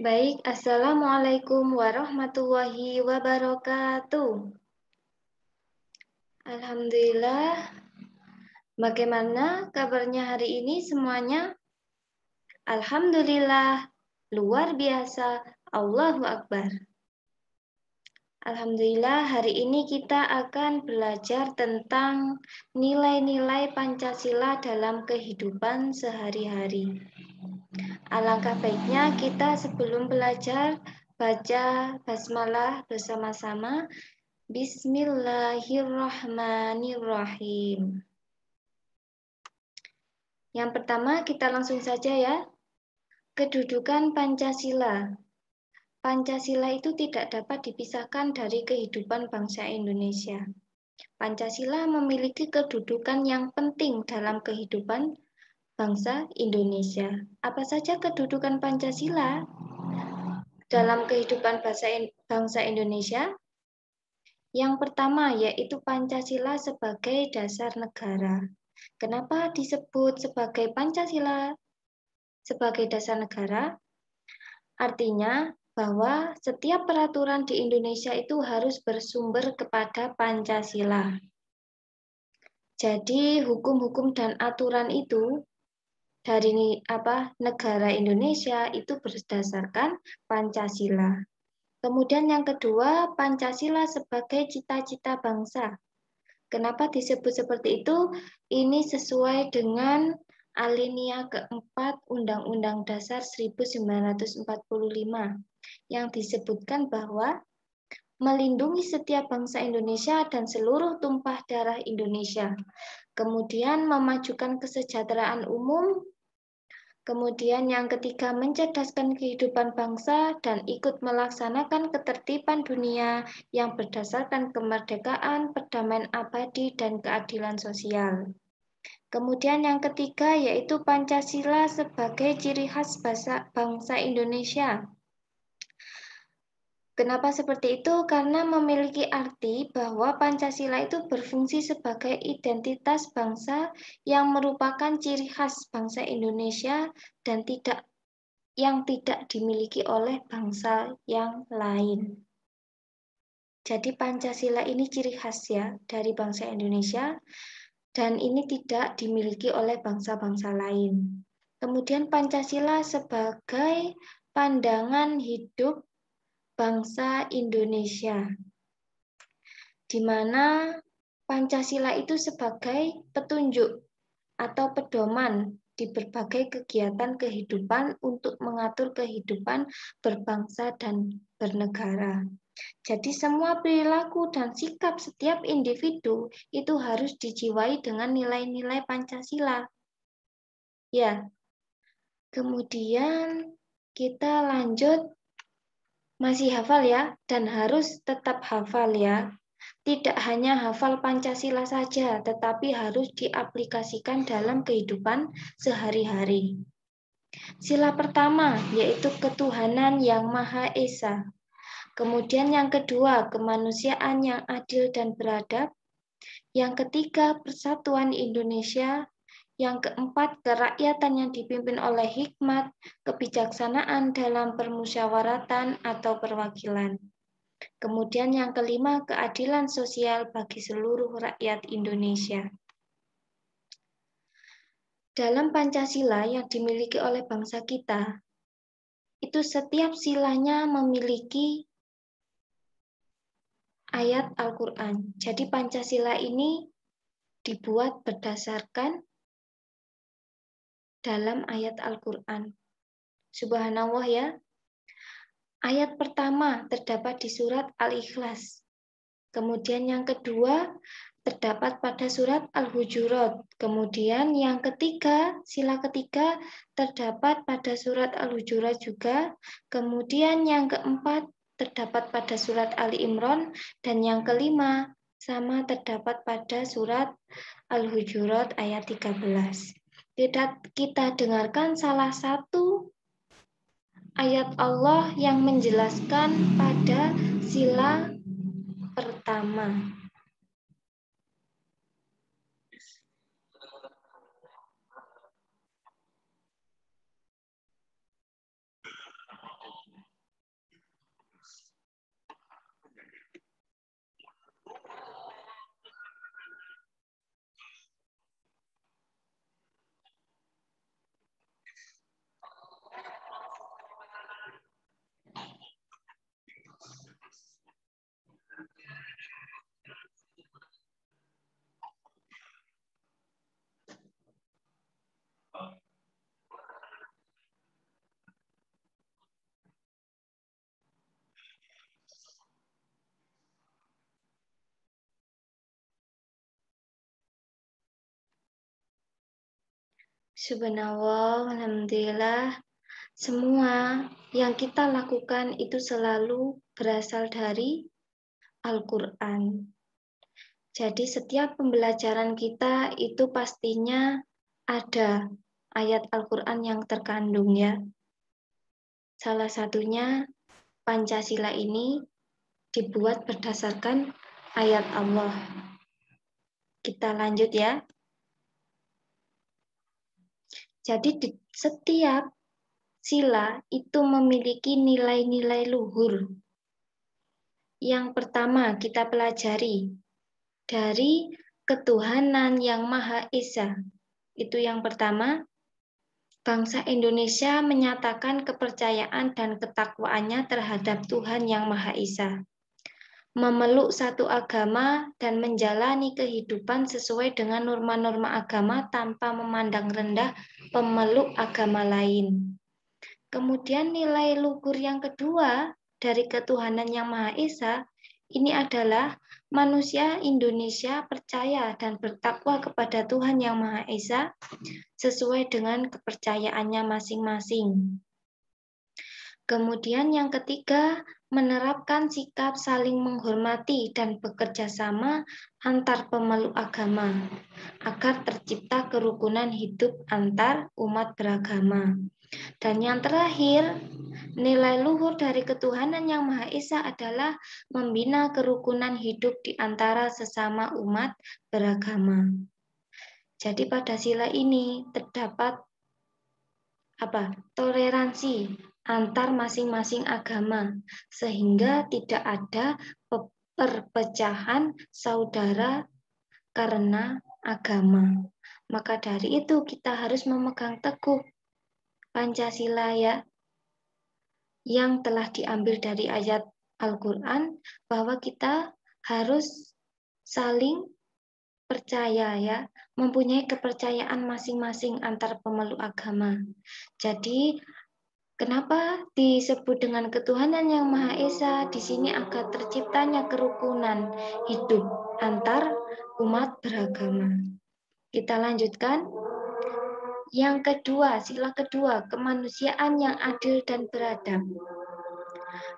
Baik, Assalamualaikum warahmatullahi wabarakatuh. Alhamdulillah, bagaimana kabarnya hari ini semuanya? Alhamdulillah, luar biasa, Allahu Akbar. Alhamdulillah, hari ini kita akan belajar tentang nilai-nilai Pancasila dalam kehidupan sehari-hari. Alangkah baiknya kita sebelum belajar baca basmalah bersama-sama. Bismillahirrahmanirrahim. Yang pertama kita langsung saja ya. Kedudukan Pancasila. Pancasila itu tidak dapat dipisahkan dari kehidupan bangsa Indonesia. Pancasila memiliki kedudukan yang penting dalam kehidupan bangsa Indonesia. Apa saja kedudukan Pancasila dalam kehidupan bangsa Indonesia? Yang pertama yaitu Pancasila sebagai dasar negara. Kenapa disebut sebagai Pancasila sebagai dasar negara? Artinya bahwa setiap peraturan di Indonesia itu harus bersumber kepada Pancasila. Jadi hukum-hukum dan aturan itu dari negara Indonesia itu berdasarkan Pancasila. Kemudian yang kedua, Pancasila sebagai cita-cita bangsa. Kenapa disebut seperti itu? Ini sesuai dengan alinea keempat Undang-Undang Dasar 1945 yang disebutkan bahwa melindungi setiap bangsa Indonesia dan seluruh tumpah darah Indonesia. Kemudian memajukan kesejahteraan umum. Kemudian yang ketiga, mencerdaskan kehidupan bangsa dan ikut melaksanakan ketertiban dunia yang berdasarkan kemerdekaan, perdamaian abadi, dan keadilan sosial. Kemudian yang ketiga yaitu Pancasila sebagai ciri khas bangsa Indonesia. Kenapa seperti itu? Karena memiliki arti bahwa Pancasila itu berfungsi sebagai identitas bangsa yang merupakan ciri khas bangsa Indonesia dan yang tidak dimiliki oleh bangsa yang lain. Jadi Pancasila ini ciri khas ya dari bangsa Indonesia dan ini tidak dimiliki oleh bangsa-bangsa lain. Kemudian Pancasila sebagai pandangan hidup bangsa Indonesia, di mana Pancasila itu sebagai petunjuk atau pedoman di berbagai kegiatan kehidupan untuk mengatur kehidupan berbangsa dan bernegara. Jadi semua perilaku dan sikap setiap individu itu harus dijiwai dengan nilai-nilai Pancasila. Ya, kemudian kita lanjut. Masih hafal ya, dan harus tetap hafal ya. Tidak hanya hafal Pancasila saja, tetapi harus diaplikasikan dalam kehidupan sehari-hari. Sila pertama, yaitu ketuhanan yang Maha Esa. Kemudian yang kedua, kemanusiaan yang adil dan beradab. Yang ketiga, persatuan Indonesia. Yang keempat, kerakyatan yang dipimpin oleh hikmat, kebijaksanaan dalam permusyawaratan atau perwakilan. Kemudian yang kelima, keadilan sosial bagi seluruh rakyat Indonesia. Dalam Pancasila yang dimiliki oleh bangsa kita, itu setiap silanya memiliki ayat Al-Quran. Jadi Pancasila ini dibuat berdasarkan dalam ayat Al-Quran. Subhanallah ya. Ayat pertama terdapat di surat Al-Ikhlas. Kemudian yang kedua terdapat pada surat Al-Hujurat. Kemudian yang ketiga, sila ketiga terdapat pada surat Al-Hujurat juga. Kemudian yang keempat terdapat pada surat Ali Imran. Dan yang kelima sama terdapat pada surat Al-Hujurat ayat 13. Kita dengarkan salah satu ayat Allah yang menjelaskan pada sila pertama. Subhanallah, alhamdulillah. Semua yang kita lakukan itu selalu berasal dari Al-Quran. Jadi setiap pembelajaran kita itu pastinya ada ayat Al-Quran yang terkandung ya. Salah satunya Pancasila ini dibuat berdasarkan ayat Allah. Kita lanjut ya. Jadi di setiap sila itu memiliki nilai-nilai luhur. Yang pertama kita pelajari dari ketuhanan yang Maha Esa. Itu yang pertama. Bangsa Indonesia menyatakan kepercayaan dan ketakwaannya terhadap Tuhan yang Maha Esa. Memeluk satu agama dan menjalani kehidupan sesuai dengan norma-norma agama tanpa memandang rendah pemeluk agama lain. Kemudian nilai luhur yang kedua dari ketuhanan yang Maha Esa ini adalah manusia Indonesia percaya dan bertakwa kepada Tuhan yang Maha Esa sesuai dengan kepercayaannya masing-masing. Kemudian yang ketiga, menerapkan sikap saling menghormati dan bekerja sama antar pemeluk agama agar tercipta kerukunan hidup antar umat beragama. Dan yang terakhir, nilai luhur dari ketuhanan yang Maha Esa adalah membina kerukunan hidup di antara sesama umat beragama. Jadi pada sila ini terdapat toleransi antar masing-masing agama sehingga tidak ada perpecahan saudara karena agama. Maka dari itu kita harus memegang teguh Pancasila ya, yang telah diambil dari ayat Al-Quran bahwa kita harus saling percaya ya, mempunyai kepercayaan masing-masing antar pemeluk agama. Jadi kenapa disebut dengan ketuhanan yang Maha Esa? Di sini agar terciptanya kerukunan hidup antar umat beragama. Kita lanjutkan. Yang kedua, sila kedua, kemanusiaan yang adil dan beradab.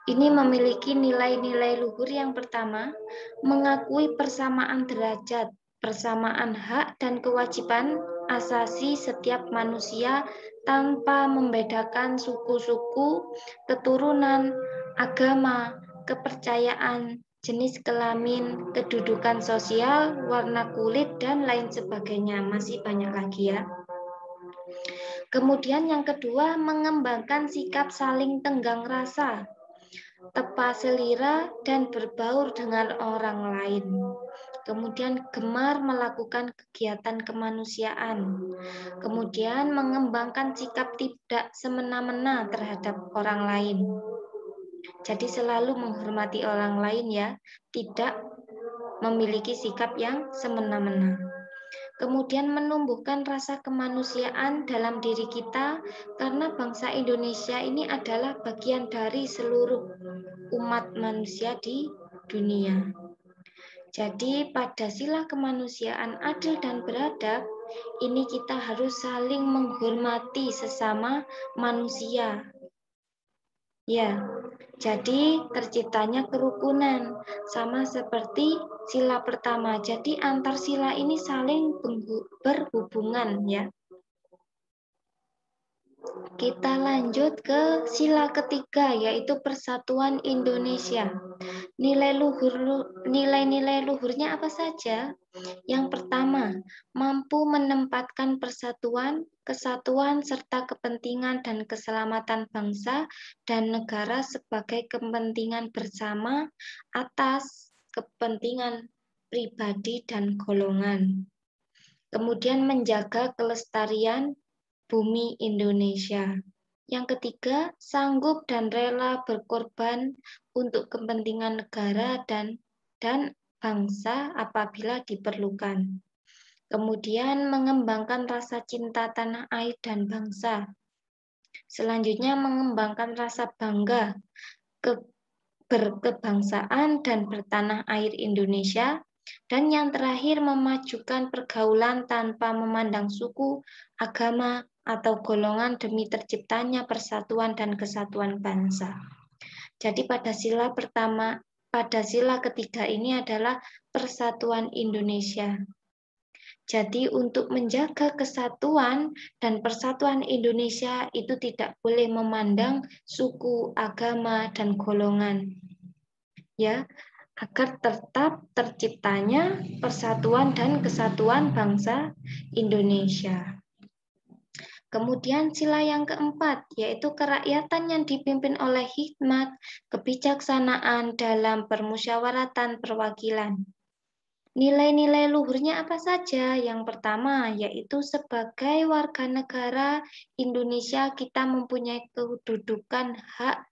Ini memiliki nilai-nilai luhur. Yang pertama, mengakui persamaan derajat, persamaan hak dan kewajiban asasi setiap manusia tanpa membedakan suku-suku, keturunan, agama, kepercayaan, jenis kelamin, kedudukan sosial, warna kulit, dan lain sebagainya. Masih banyak lagi ya. Kemudian yang kedua, mengembangkan sikap saling tenggang rasa, tepa selera, dan berbaur dengan orang lain. Kemudian gemar melakukan kegiatan kemanusiaan. Kemudian mengembangkan sikap tidak semena-mena terhadap orang lain. Jadi selalu menghormati orang lain ya, tidak memiliki sikap yang semena-mena. Kemudian menumbuhkan rasa kemanusiaan dalam diri kita karena bangsa Indonesia ini adalah bagian dari seluruh umat manusia di dunia. Jadi pada sila kemanusiaan adil dan beradab ini kita harus saling menghormati sesama manusia. Ya, jadi terciptanya kerukunan sama seperti sila pertama. Jadi antar sila ini saling berhubungan ya. Kita lanjut ke sila ketiga yaitu Persatuan Indonesia. Nilai-nilai luhurnya apa saja? Yang pertama, mampu menempatkan persatuan, kesatuan, serta kepentingan dan keselamatan bangsa dan negara sebagai kepentingan bersama atas kepentingan pribadi dan golongan. Kemudian menjaga kelestarian bumi Indonesia. Yang ketiga, sanggup dan rela berkorban untuk kepentingan negara dan bangsa apabila diperlukan. Kemudian mengembangkan rasa cinta tanah air dan bangsa. Selanjutnya mengembangkan rasa bangga berkebangsaan dan bertanah air Indonesia. Dan yang terakhir, memajukan pergaulan tanpa memandang suku, agama, atau golongan demi terciptanya persatuan dan kesatuan bangsa. Jadi pada sila ketiga ini adalah persatuan Indonesia. Jadi untuk menjaga kesatuan dan persatuan Indonesia itu tidak boleh memandang suku, agama, dan golongan. Ya, agar tetap terciptanya persatuan dan kesatuan bangsa Indonesia. Kemudian sila yang keempat, yaitu kerakyatan yang dipimpin oleh hikmat, kebijaksanaan dalam permusyawaratan perwakilan. Nilai-nilai luhurnya apa saja? Yang pertama, yaitu sebagai warga negara Indonesia kita mempunyai kedudukan hak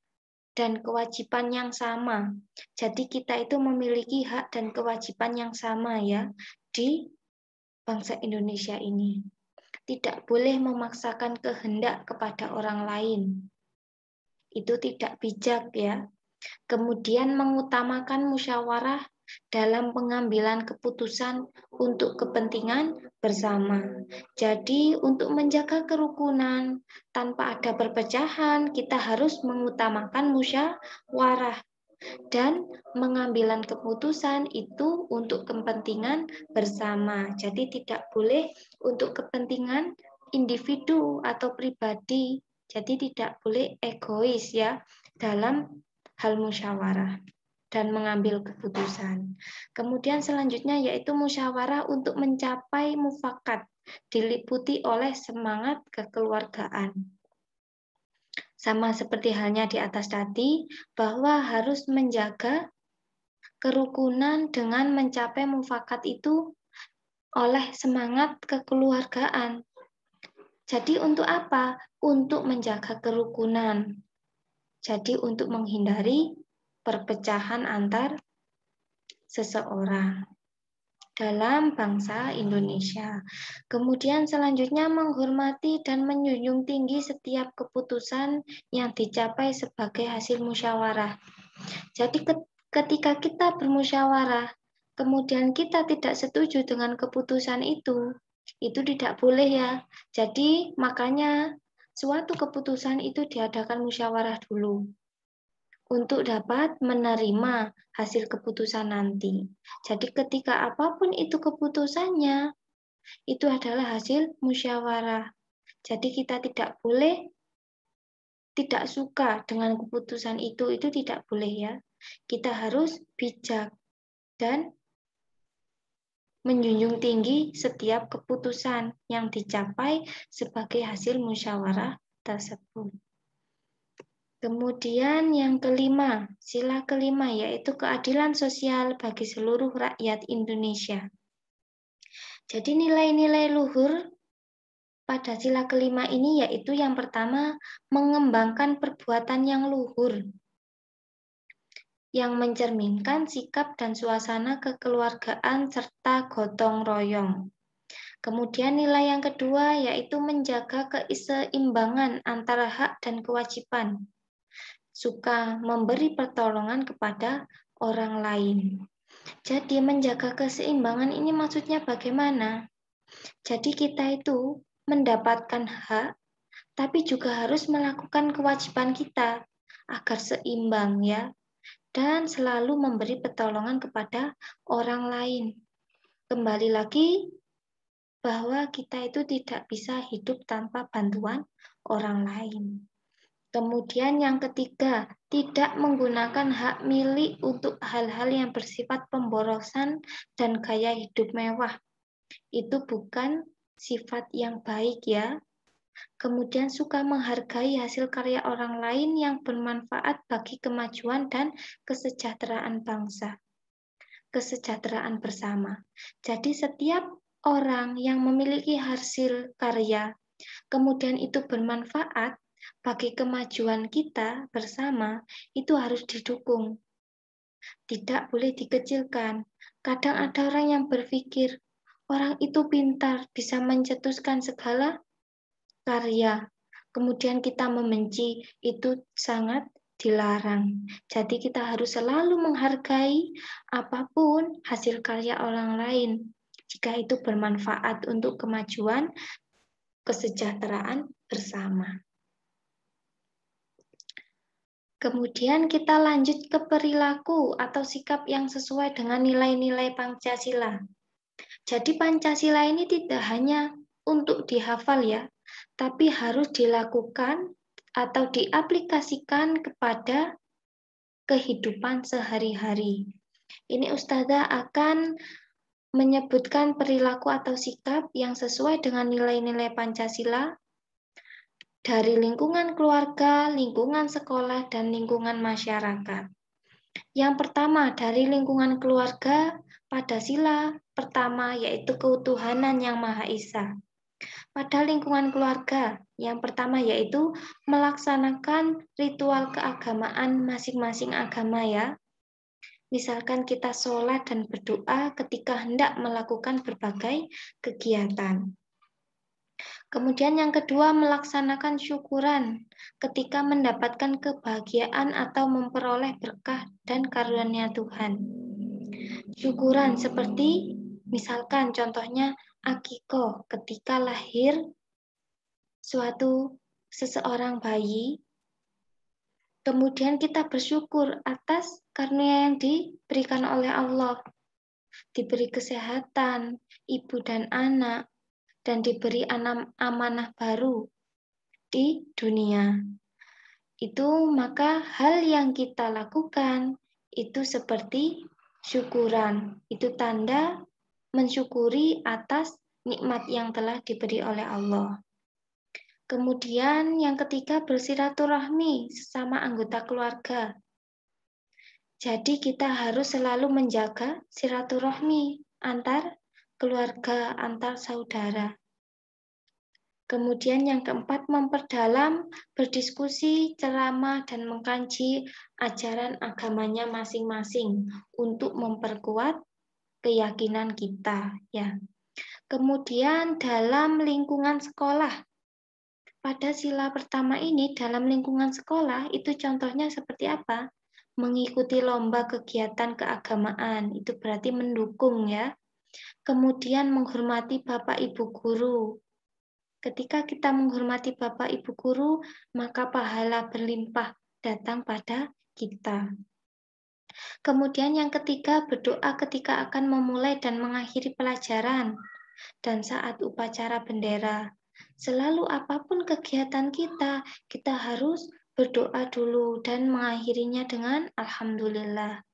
dan kewajiban yang sama. Jadi kita itu memiliki hak dan kewajiban yang sama ya di bangsa Indonesia ini. Tidak boleh memaksakan kehendak kepada orang lain. Itu tidak bijak ya. Kemudian mengutamakan musyawarah dalam pengambilan keputusan untuk kepentingan bersama. Jadi untuk menjaga kerukunan tanpa ada perpecahan, kita harus mengutamakan musyawarah dan mengambilan keputusan itu untuk kepentingan bersama. Jadi tidak boleh untuk kepentingan individu atau pribadi. Jadi tidak boleh egois ya dalam hal musyawarah dan mengambil keputusan. Kemudian selanjutnya yaitu musyawarah untuk mencapai mufakat, diliputi oleh semangat kekeluargaan. Sama seperti halnya di atas tadi, bahwa harus menjaga kerukunan dengan mencapai mufakat itu oleh semangat kekeluargaan. Jadi untuk apa? Untuk menjaga kerukunan. Jadi untuk menghindari perpecahan antar seseorang dalam bangsa Indonesia. Kemudian selanjutnya menghormati dan menjunjung tinggi setiap keputusan yang dicapai sebagai hasil musyawarah. Jadi ketika kita bermusyawarah, kemudian kita tidak setuju dengan keputusan itu tidak boleh ya. Jadi makanya suatu keputusan itu diadakan musyawarah dulu untuk dapat menerima hasil keputusan nanti. Jadi ketika apapun itu keputusannya, itu adalah hasil musyawarah. Jadi kita tidak boleh tidak suka dengan keputusan itu tidak boleh ya. Kita harus bijak dan menjunjung tinggi setiap keputusan yang dicapai sebagai hasil musyawarah tersebut. Kemudian yang kelima, sila kelima yaitu keadilan sosial bagi seluruh rakyat Indonesia. Jadi nilai-nilai luhur pada sila kelima ini yaitu yang pertama, mengembangkan perbuatan yang luhur, yang mencerminkan sikap dan suasana kekeluargaan serta gotong royong. Kemudian nilai yang kedua yaitu menjaga keseimbangan antara hak dan kewajiban. Suka memberi pertolongan kepada orang lain. Jadi menjaga keseimbangan ini maksudnya bagaimana? Jadi kita itu mendapatkan hak, tapi juga harus melakukan kewajiban kita agar seimbang ya. Dan selalu memberi pertolongan kepada orang lain. Kembali lagi bahwa kita itu tidak bisa hidup tanpa bantuan orang lain. Kemudian yang ketiga, tidak menggunakan hak milik untuk hal-hal yang bersifat pemborosan dan gaya hidup mewah. Itu bukan sifat yang baik ya. Kemudian suka menghargai hasil karya orang lain yang bermanfaat bagi kemajuan dan kesejahteraan bangsa. Kesejahteraan bersama. Jadi setiap orang yang memiliki hasil karya, kemudian itu bermanfaat bagi kemajuan kita bersama, itu harus didukung. Tidak boleh dikecilkan. Kadang ada orang yang berpikir, orang itu pintar, bisa mencetuskan segala karya. Kemudian kita membenci, itu sangat dilarang. Jadi kita harus selalu menghargai apapun hasil karya orang lain, jika itu bermanfaat untuk kemajuan kesejahteraan bersama. Kemudian kita lanjut ke perilaku atau sikap yang sesuai dengan nilai-nilai Pancasila. Jadi Pancasila ini tidak hanya untuk dihafal ya, tapi harus dilakukan atau diaplikasikan kepada kehidupan sehari-hari. Ini Ustazah akan menyebutkan perilaku atau sikap yang sesuai dengan nilai-nilai Pancasila dari lingkungan keluarga, lingkungan sekolah, dan lingkungan masyarakat. Yang pertama, dari lingkungan keluarga, pada sila pertama yaitu keutuhanan Yang Maha Esa. Pada lingkungan keluarga, yang pertama yaitu melaksanakan ritual keagamaan masing-masing agama ya. Misalkan kita sholat dan berdoa ketika hendak melakukan berbagai kegiatan. Kemudian yang kedua, melaksanakan syukuran ketika mendapatkan kebahagiaan atau memperoleh berkah dan karunia Tuhan. Syukuran seperti misalkan contohnya akikoh ketika lahir seseorang bayi, kemudian kita bersyukur atas karunia yang diberikan oleh Allah, diberi kesehatan, ibu dan anak, dan diberi amanah baru di dunia. Itu maka hal yang kita lakukan itu seperti syukuran. Itu tanda mensyukuri atas nikmat yang telah diberi oleh Allah. Kemudian yang ketiga, bersilaturahmi sesama anggota keluarga. Jadi kita harus selalu menjaga silaturahmi antar keluarga, antar saudara. Kemudian yang keempat, memperdalam, berdiskusi, ceramah, dan mengkaji ajaran agamanya masing-masing untuk memperkuat keyakinan kita. Ya. Kemudian dalam lingkungan sekolah, pada sila pertama ini dalam lingkungan sekolah itu contohnya seperti apa? Mengikuti lomba kegiatan keagamaan, itu berarti mendukung ya. Kemudian menghormati Bapak Ibu guru. Ketika kita menghormati Bapak Ibu guru, maka pahala berlimpah datang pada kita. Kemudian yang ketiga, berdoa ketika akan memulai dan mengakhiri pelajaran dan saat upacara bendera. Selalu apapun kegiatan kita harus berdoa dulu dan mengakhirinya dengan Alhamdulillah.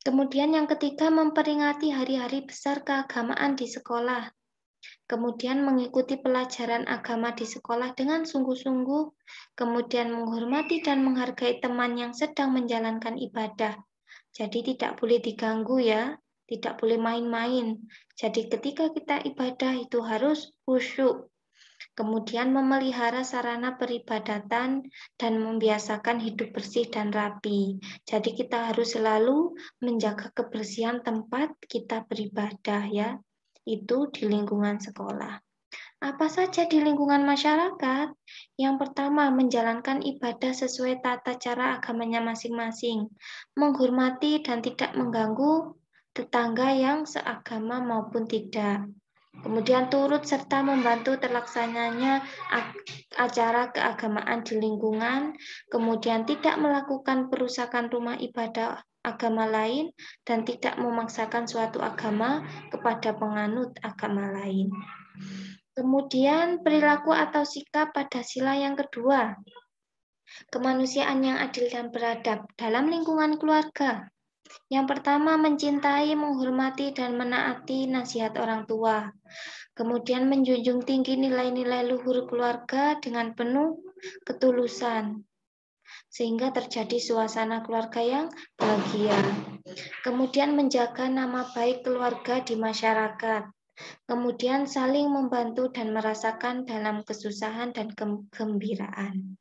Kemudian yang ketiga, memperingati hari-hari besar keagamaan di sekolah. Kemudian mengikuti pelajaran agama di sekolah dengan sungguh-sungguh, kemudian menghormati dan menghargai teman yang sedang menjalankan ibadah. Jadi tidak boleh diganggu ya, tidak boleh main-main. Jadi ketika kita ibadah itu harus khusyuk. Kemudian memelihara sarana peribadatan dan membiasakan hidup bersih dan rapi. Jadi kita harus selalu menjaga kebersihan tempat kita beribadah ya. Itu di lingkungan sekolah. Apa saja di lingkungan masyarakat? Yang pertama, menjalankan ibadah sesuai tata cara agamanya masing-masing, menghormati dan tidak mengganggu tetangga yang seagama maupun tidak. Kemudian turut serta membantu terlaksananya acara keagamaan di lingkungan, kemudian tidak melakukan perusakan rumah ibadah agama lain, dan tidak memaksakan suatu agama kepada penganut agama lain. Kemudian perilaku atau sikap pada sila yang kedua, kemanusiaan yang adil dan beradab dalam lingkungan keluarga. Yang pertama, mencintai, menghormati, dan menaati nasihat orang tua. Kemudian menjunjung tinggi nilai-nilai luhur keluarga dengan penuh ketulusan, sehingga terjadi suasana keluarga yang bahagia. Kemudian menjaga nama baik keluarga di masyarakat. Kemudian saling membantu dan merasakan dalam kesusahan dan kegembiraan.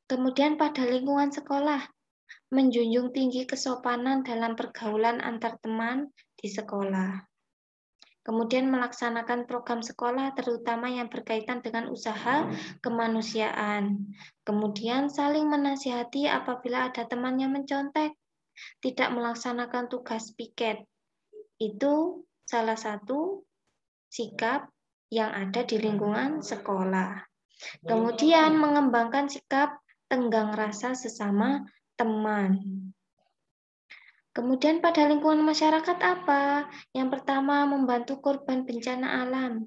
Kemudian pada lingkungan sekolah, menjunjung tinggi kesopanan dalam pergaulan antar teman di sekolah. Kemudian melaksanakan program sekolah terutama yang berkaitan dengan usaha kemanusiaan. Kemudian saling menasihati apabila ada teman yang mencontek, tidak melaksanakan tugas piket. Itu salah satu sikap yang ada di lingkungan sekolah. Kemudian mengembangkan sikap tenggang rasa sesama teman. Kemudian pada lingkungan masyarakat apa? Yang pertama, membantu korban bencana alam.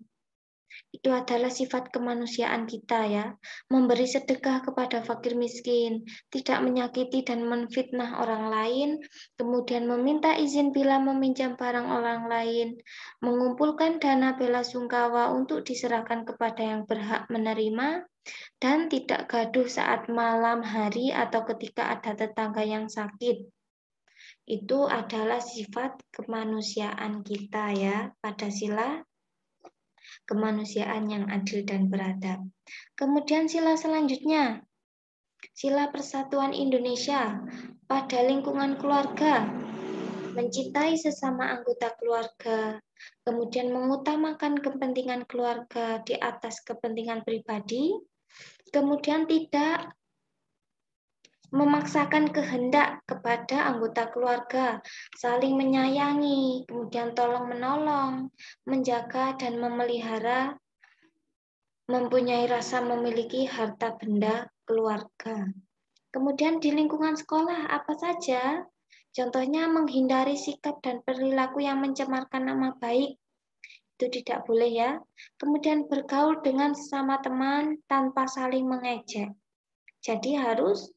Itu adalah sifat kemanusiaan kita ya. Memberi sedekah kepada fakir miskin, tidak menyakiti dan menfitnah orang lain, kemudian meminta izin bila meminjam barang orang lain, mengumpulkan dana bela sungkawa untuk diserahkan kepada yang berhak menerima, dan tidak gaduh saat malam hari atau ketika ada tetangga yang sakit. Itu adalah sifat kemanusiaan kita ya, pada sila kemanusiaan yang adil dan beradab. Kemudian sila selanjutnya, sila persatuan Indonesia pada lingkungan keluarga, mencintai sesama anggota keluarga, kemudian mengutamakan kepentingan keluarga di atas kepentingan pribadi, kemudian tidak memaksakan kehendak kepada anggota keluarga, saling menyayangi, kemudian tolong-menolong, menjaga dan memelihara, mempunyai rasa memiliki harta benda keluarga. Kemudian di lingkungan sekolah apa saja? Contohnya menghindari sikap dan perilaku yang mencemarkan nama baik. Itu tidak boleh ya. Kemudian bergaul dengan sesama teman tanpa saling mengejek. Jadi harus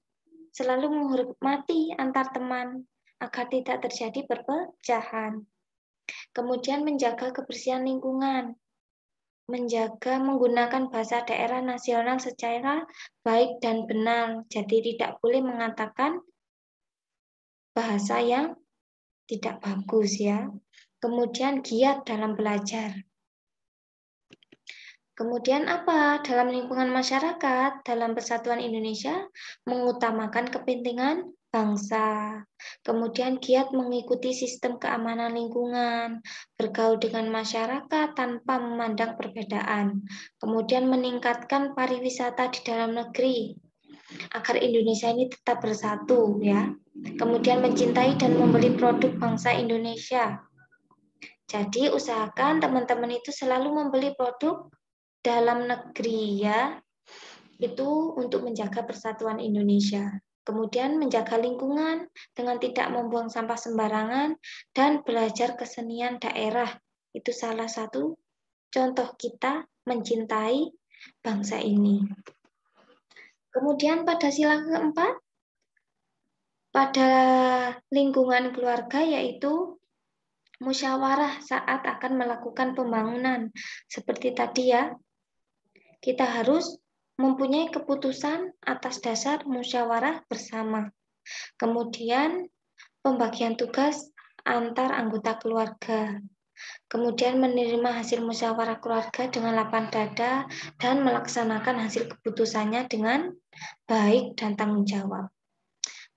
selalu menghormati antar teman agar tidak terjadi perpecahan. Kemudian menjaga kebersihan lingkungan, menjaga menggunakan bahasa daerah nasional secara baik dan benar. Jadi tidak boleh mengatakan bahasa yang tidak bagus ya. Kemudian giat dalam belajar. Kemudian apa? Dalam lingkungan masyarakat, dalam persatuan Indonesia, mengutamakan kepentingan bangsa. Kemudian giat mengikuti sistem keamanan lingkungan, bergaul dengan masyarakat tanpa memandang perbedaan. Kemudian meningkatkan pariwisata di dalam negeri, agar Indonesia ini tetap bersatu ya. Kemudian mencintai dan membeli produk bangsa Indonesia. Jadi usahakan teman-teman itu selalu membeli produk dalam negeri ya, itu untuk menjaga persatuan Indonesia. Kemudian menjaga lingkungan dengan tidak membuang sampah sembarangan dan belajar kesenian daerah. Itu salah satu contoh kita mencintai bangsa ini. Kemudian pada sila keempat, pada lingkungan keluarga yaitu musyawarah saat akan melakukan pembangunan. Seperti tadi ya, kita harus mempunyai keputusan atas dasar musyawarah bersama. Kemudian pembagian tugas antar anggota keluarga. Kemudian menerima hasil musyawarah keluarga dengan lapang dada dan melaksanakan hasil keputusannya dengan baik dan tanggung jawab.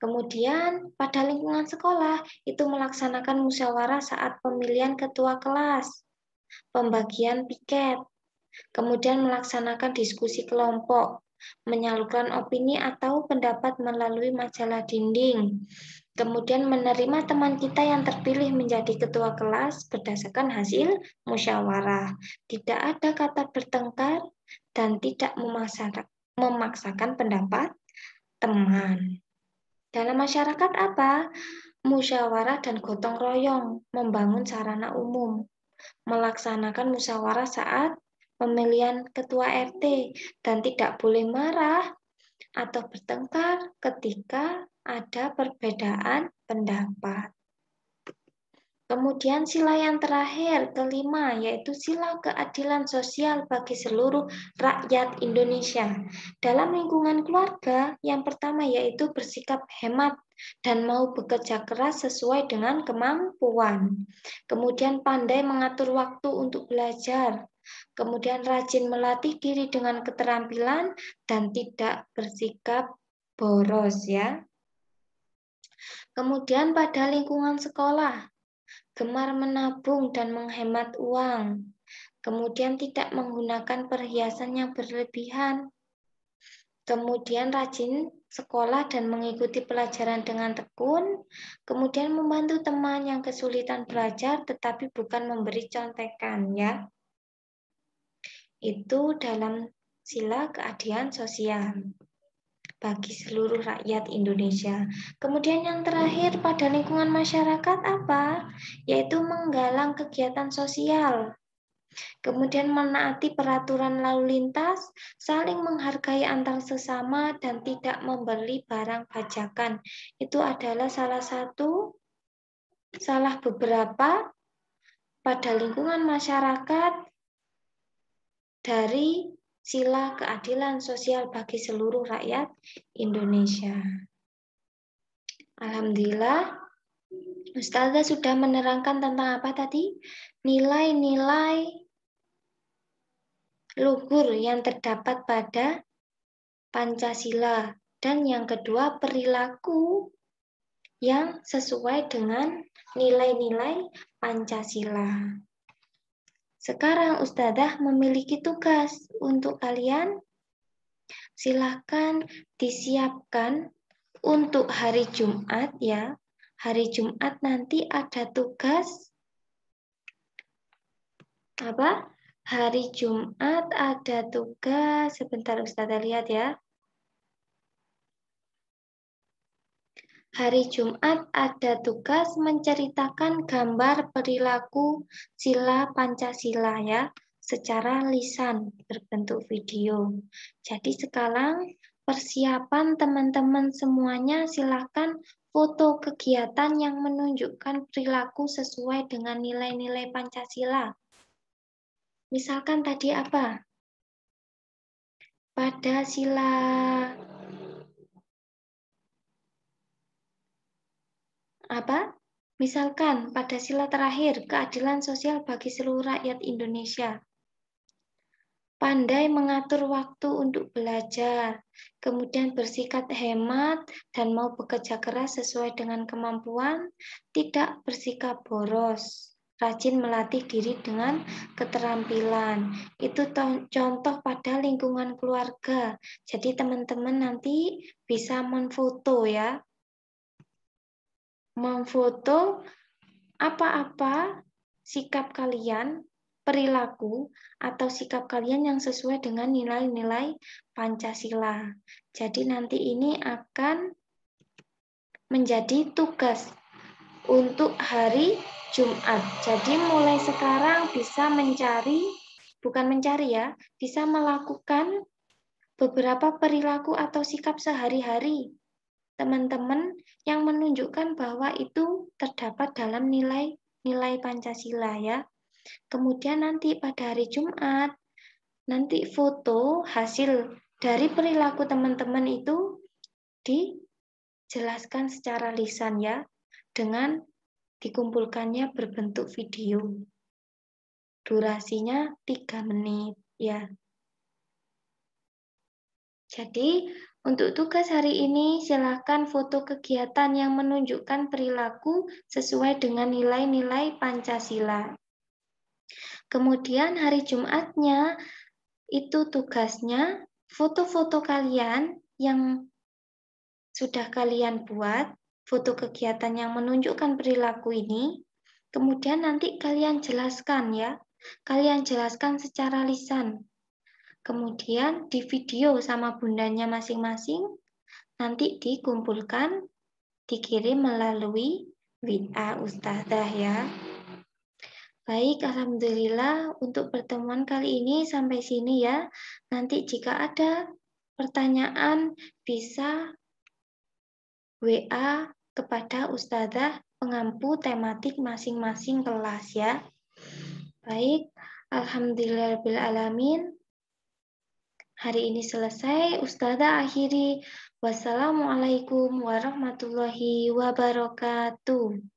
Kemudian pada lingkungan sekolah itu melaksanakan musyawarah saat pemilihan ketua kelas, pembagian piket, kemudian melaksanakan diskusi kelompok, menyalurkan opini atau pendapat melalui majalah dinding, kemudian menerima teman kita yang terpilih menjadi ketua kelas berdasarkan hasil musyawarah. Tidak ada kata bertengkar dan tidak memaksakan pendapat teman. Dalam masyarakat apa? Musyawarah dan gotong royong, membangun sarana umum, melaksanakan musyawarah saat pemilihan ketua RT, dan tidak boleh marah atau bertengkar ketika ada perbedaan pendapat. Kemudian sila yang terakhir, kelima, yaitu sila keadilan sosial bagi seluruh rakyat Indonesia. Dalam lingkungan keluarga, yang pertama yaitu bersikap hemat dan mau bekerja keras sesuai dengan kemampuan. Kemudian pandai mengatur waktu untuk belajar. Kemudian rajin melatih diri dengan keterampilan dan tidak bersikap boros ya. Kemudian pada lingkungan sekolah, gemar menabung dan menghemat uang, kemudian tidak menggunakan perhiasan yang berlebihan, kemudian rajin sekolah dan mengikuti pelajaran dengan tekun, kemudian membantu teman yang kesulitan belajar tetapi bukan memberi contekan ya. Itu dalam sila keadilan sosial bagi seluruh rakyat Indonesia. Kemudian yang terakhir pada lingkungan masyarakat apa? Yaitu menggalang kegiatan sosial. Kemudian menaati peraturan lalu lintas, saling menghargai antar sesama, dan tidak membeli barang bajakan. Itu adalah salah beberapa pada lingkungan masyarakat dari sila keadilan sosial bagi seluruh rakyat Indonesia. Alhamdulillah, Ustazah sudah menerangkan tentang apa tadi? Nilai-nilai luhur yang terdapat pada Pancasila. Dan yang kedua, perilaku yang sesuai dengan nilai-nilai Pancasila. Sekarang Ustazah memiliki tugas untuk kalian. Silahkan disiapkan untuk hari Jumat ya. Hari Jumat nanti ada tugas apa? Hari Jumat ada tugas, sebentar Ustazah lihat ya. Hari Jumat ada tugas menceritakan gambar perilaku sila Pancasila ya, secara lisan berbentuk video. Jadi sekarang persiapan teman-teman semuanya, silakan foto kegiatan yang menunjukkan perilaku sesuai dengan nilai-nilai Pancasila. Misalkan tadi apa? Pada sila apa? Misalkan pada sila terakhir, keadilan sosial bagi seluruh rakyat Indonesia. Pandai mengatur waktu untuk belajar, kemudian bersikap hemat dan mau bekerja keras sesuai dengan kemampuan, tidak bersikap boros, rajin melatih diri dengan keterampilan. Itu contoh pada lingkungan keluarga. Jadi teman-teman nanti bisa memfoto ya. Memfoto apa-apa sikap kalian, perilaku, atau sikap kalian yang sesuai dengan nilai-nilai Pancasila. Jadi nanti ini akan menjadi tugas untuk hari Jumat. Jadi mulai sekarang bisa bisa melakukan beberapa perilaku atau sikap sehari-hari teman-teman yang menunjukkan bahwa itu terdapat dalam nilai-nilai Pancasila ya. Kemudian nanti pada hari Jumat, nanti foto hasil dari perilaku teman-teman itu dijelaskan secara lisan ya, dengan dikumpulkannya berbentuk video. Durasinya 3 menit ya. Jadi, untuk tugas hari ini, silakan foto kegiatan yang menunjukkan perilaku sesuai dengan nilai-nilai Pancasila. Kemudian hari Jumatnya, itu tugasnya foto-foto kalian yang sudah kalian buat, foto kegiatan yang menunjukkan perilaku ini, kemudian nanti kalian jelaskan ya, kalian jelaskan secara lisan. Kemudian di video sama bundanya masing-masing, nanti dikumpulkan, dikirim melalui WA Ustazah ya. Baik, Alhamdulillah untuk pertemuan kali ini sampai sini ya. Nanti jika ada pertanyaan bisa WA kepada Ustazah pengampu tematik masing-masing kelas ya. Baik, Alhamdulillahirrahmanirrahim. Hari ini selesai, Ustazah akhiri. Wassalamualaikum warahmatullahi wabarakatuh.